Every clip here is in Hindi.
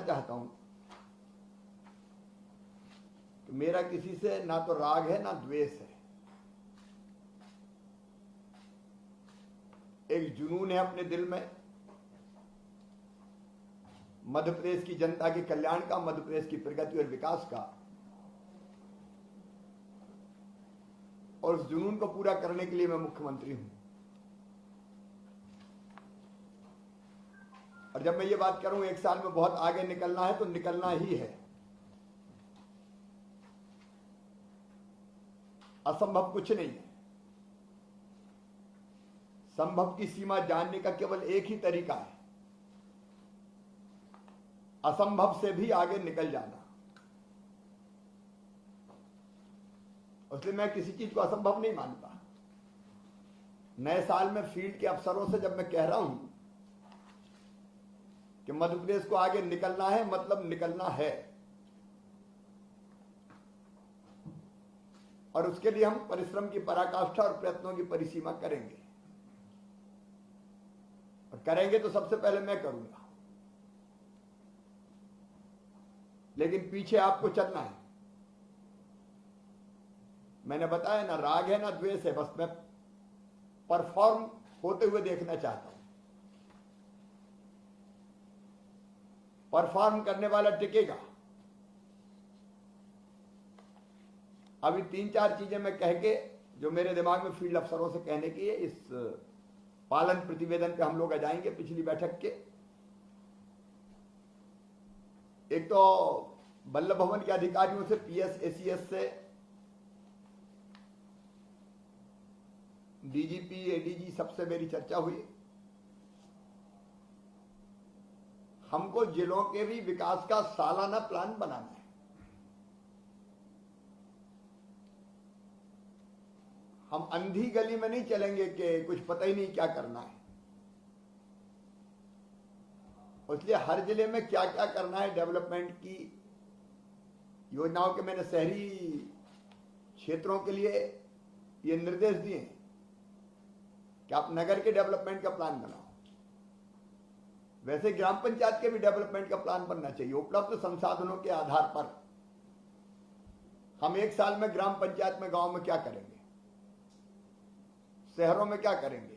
चाहता हूं कि मेरा किसी से ना तो राग है ना द्वेष है, एक जुनून है अपने दिल में मध्य प्रदेश की जनता के कल्याण का, मध्य प्रदेश की प्रगति और विकास का, और उस जुनून को पूरा करने के लिए मैं मुख्यमंत्री हूं। और जब मैं ये बात करूं 1 साल में बहुत आगे निकलना है तो निकलना ही है। असंभव कुछ नहीं है। संभव की सीमा जानने का केवल एक ही तरीका है, असंभव से भी आगे निकल जाना। इसलिए मैं किसी चीज को असंभव नहीं मानता। नए साल में फील्ड के अफसरों से जब मैं कह रहा हूं कि मध्य प्रदेश को आगे निकलना है, मतलब निकलना है, और उसके लिए हम परिश्रम की पराकाष्ठा और प्रयत्नों की परिसीमा करेंगे। और करेंगे तो सबसे पहले मैं करूंगा, लेकिन पीछे आपको चलना है। मैंने बताया ना राग है ना द्वेष है, बस मैं परफॉर्म होते हुए देखना चाहता हूं। परफॉर्म करने वाला टिकेगा। अभी 3-4 चीजें मैं कह के जो मेरे दिमाग में फील्ड अफसरों से कहने की है, इस पालन प्रतिवेदन पे हम लोग आ जाएंगे पिछली बैठक के। एक तो बल्लभ भवन के अधिकारियों से, पीएस एसीएस से, डीजीपी एडीजी सबसे मेरी चर्चा हुई। हमको जिलों के भी विकास का सालाना प्लान बनाना है। हम अंधी गली में नहीं चलेंगे कि कुछ पता ही नहीं क्या करना है। इसलिए हर जिले में क्या क्या करना है डेवलपमेंट की योजनाओं के मैंने शहरी क्षेत्रों के लिए ये निर्देश दिए हैं कि आप नगर के डेवलपमेंट का प्लान बनाओ। वैसे ग्राम पंचायत के भी डेवलपमेंट का प्लान बनना चाहिए। उपलब्ध संसाधनों के आधार पर हम 1 साल में ग्राम पंचायत में, गांव में क्या करेंगे, शहरों में क्या करेंगे,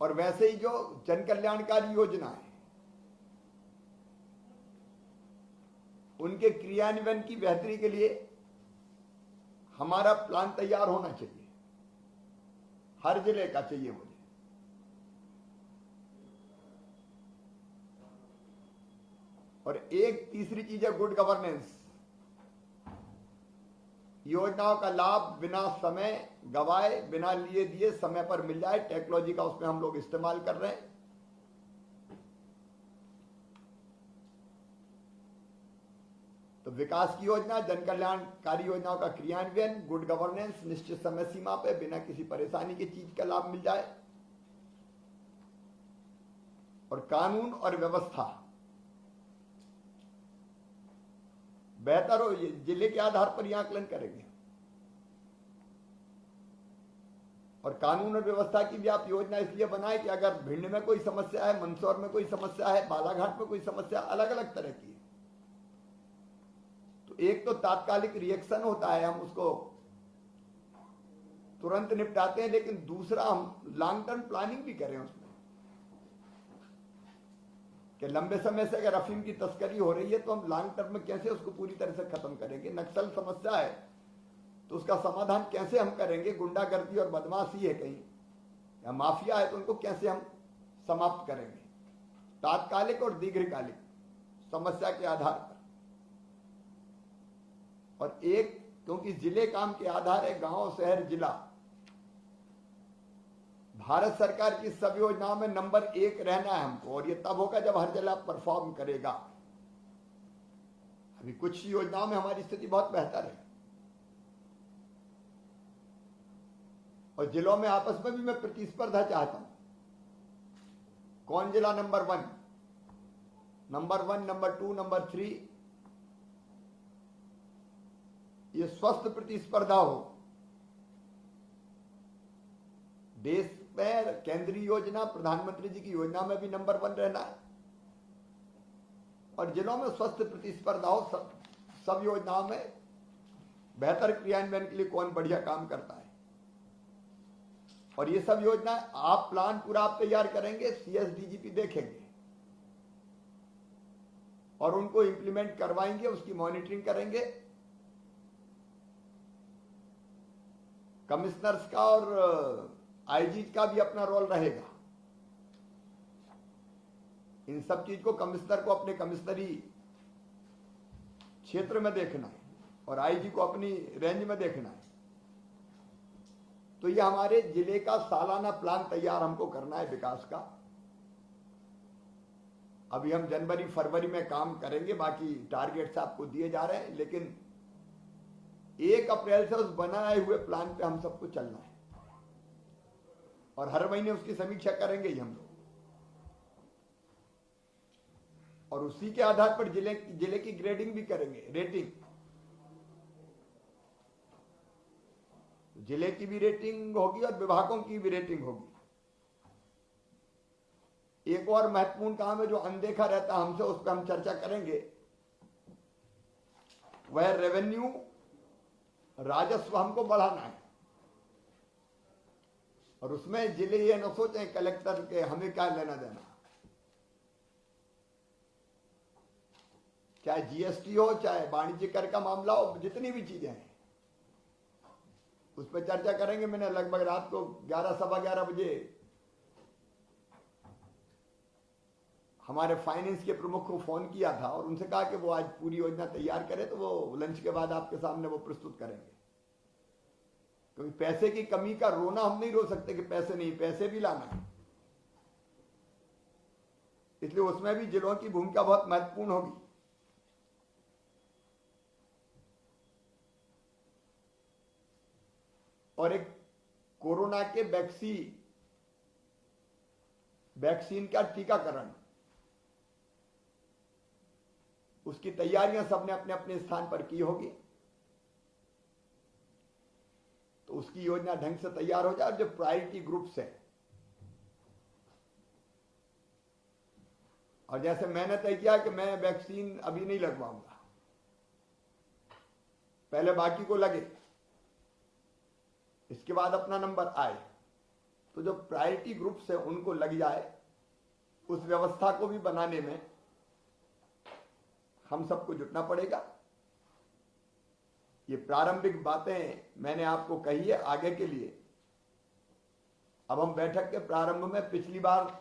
और वैसे ही जो जन कल्याणकारी योजना है उनके क्रियान्वयन की बेहतरी के लिए हमारा प्लान तैयार होना चाहिए। हर जिले का चाहिए मुझे। और एक तीसरी चीज है गुड गवर्नेंस। योजनाओं का लाभ बिना समय गवाए, बिना लिए दिए समय पर मिल जाए। टेक्नोलॉजी का उसमें हम लोग इस्तेमाल कर रहे हैं। तो विकास की योजना, जन कल्याणकारी योजनाओं का क्रियान्वयन, गुड गवर्नेंस, निश्चित समय सीमा पे बिना किसी परेशानी की चीज का लाभ मिल जाए, और कानून और व्यवस्था बेहतर हो। ये जिले के आधार पर यह आकलन करेंगे। और कानून और व्यवस्था की भी आप योजना इसलिए बनाए कि अगर भिंड में कोई समस्या है, मंदसौर में कोई समस्या है, बालाघाट में कोई समस्या, अलग अलग तरह की है, तो एक तो तात्कालिक रिएक्शन होता है, हम उसको तुरंत निपटाते हैं, लेकिन दूसरा हम लॉन्ग टर्म प्लानिंग भी करें उसमें कि लंबे समय से अगर अफीम की तस्करी हो रही है तो हम लॉन्ग टर्म में कैसे उसको पूरी तरह से खत्म करेंगे। नक्सल समस्या है तो उसका समाधान कैसे हम करेंगे। गुंडागर्दी और बदमाशी है कहीं, या माफिया है तो उनको कैसे हम समाप्त करेंगे, तात्कालिक और दीर्घकालिक समस्या के आधार पर। और एक, क्योंकि जिले काम के आधार है, गांव शहर जिला, भारत सरकार की सब योजनाओं में नंबर 1 रहना है हमको। और ये तब होगा जब हर जिला परफॉर्म करेगा। अभी कुछ योजनाओं में हमारी स्थिति बहुत बेहतर है, और जिलों में आपस में भी मैं प्रतिस्पर्धा चाहता हूं। कौन जिला नंबर 1, नंबर 2, नंबर 3, ये स्वस्थ प्रतिस्पर्धा हो। देश में केंद्रीय योजना, प्रधानमंत्री जी की योजना में भी नंबर 1 रहना है, और जिलों में स्वस्थ प्रतिस्पर्धा हो। सब योजनाओं में बेहतर क्रियान्वयन के लिए कौन बढ़िया काम करता है। और ये सब योजना आप प्लान पूरा आप तैयार करेंगे, सीएसडीजीपी देखेंगे और उनको इंप्लीमेंट करवाएंगे, उसकी मॉनिटरिंग करेंगे। कमिश्नर्स का और आईजी का भी अपना रोल रहेगा। इन सब चीज को कमिश्नर को अपने कमिश्नरी क्षेत्र में देखना है और आईजी को अपनी रेंज में देखना है। तो ये हमारे जिले का सालाना प्लान तैयार हमको करना है विकास का। अभी हम जनवरी फरवरी में काम करेंगे, बाकी टारगेट्स आपको दिए जा रहे हैं, लेकिन 1 अप्रैल से उस बनाए हुए प्लान पे हम सबको चलना है और हर महीने उसकी समीक्षा करेंगे ही हम लोग। और उसी के आधार पर जिले की ग्रेडिंग भी करेंगे, रेटिंग। जिले की भी रेटिंग होगी और विभागों की भी रेटिंग होगी। एक और महत्वपूर्ण काम है जो अनदेखा रहता है हमसे, उस पर हम चर्चा करेंगे। वह रेवेन्यू, राजस्व हमको बढ़ाना है। और उसमें जिले ये न सोचें कलेक्टर के हमें क्या लेना देना। चाहे जीएसटी हो, चाहे वाणिज्य कर का मामला हो, जितनी भी चीजें हैं उस पर चर्चा करेंगे। मैंने लगभग रात को 11 सवा 11 बजे हमारे फाइनेंस के प्रमुख को फोन किया था और उनसे कहा कि वो आज पूरी योजना तैयार करें, तो वो लंच के बाद आपके सामने वो प्रस्तुत करेंगे। क्योंकि पैसे की कमी का रोना हम नहीं रो सकते कि पैसे नहीं, पैसे भी लाना है। इसलिए उसमें भी जिलों की भूमिका बहुत महत्वपूर्ण होगी। और एक कोरोना के वैक्सीन का टीकाकरण, उसकी तैयारियां सबने अपने अपने स्थान पर की होगी। तो उसकी योजना ढंग से तैयार हो जाए। जो प्रायोरिटी ग्रुप्स है, और जैसे मैंने तय किया कि मैं वैक्सीन अभी नहीं लगवाऊंगा, पहले बाकी को लगे, इसके बाद अपना नंबर आए। तो जो प्रायोरिटी ग्रुप्स है उनको लग जाए, उस व्यवस्था को भी बनाने में हम सबको जुटना पड़ेगा। ये प्रारंभिक बातें मैंने आपको कही है आगे के लिए। अब हम बैठक के प्रारंभ में पिछली बार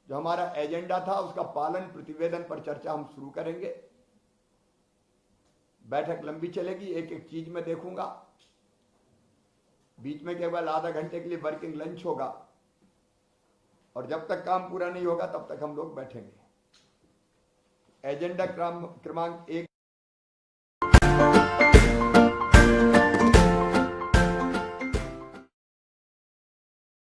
जो हमारा एजेंडा था उसका पालन प्रतिवेदन पर चर्चा हम शुरू करेंगे। बैठक लंबी चलेगी, एक एक चीज में देखूंगा। बीच में केवल आधा घंटे के लिए वर्किंग लंच होगा और जब तक काम पूरा नहीं होगा तब तक हम लोग बैठेंगे। एजेंडा क्रमांक 1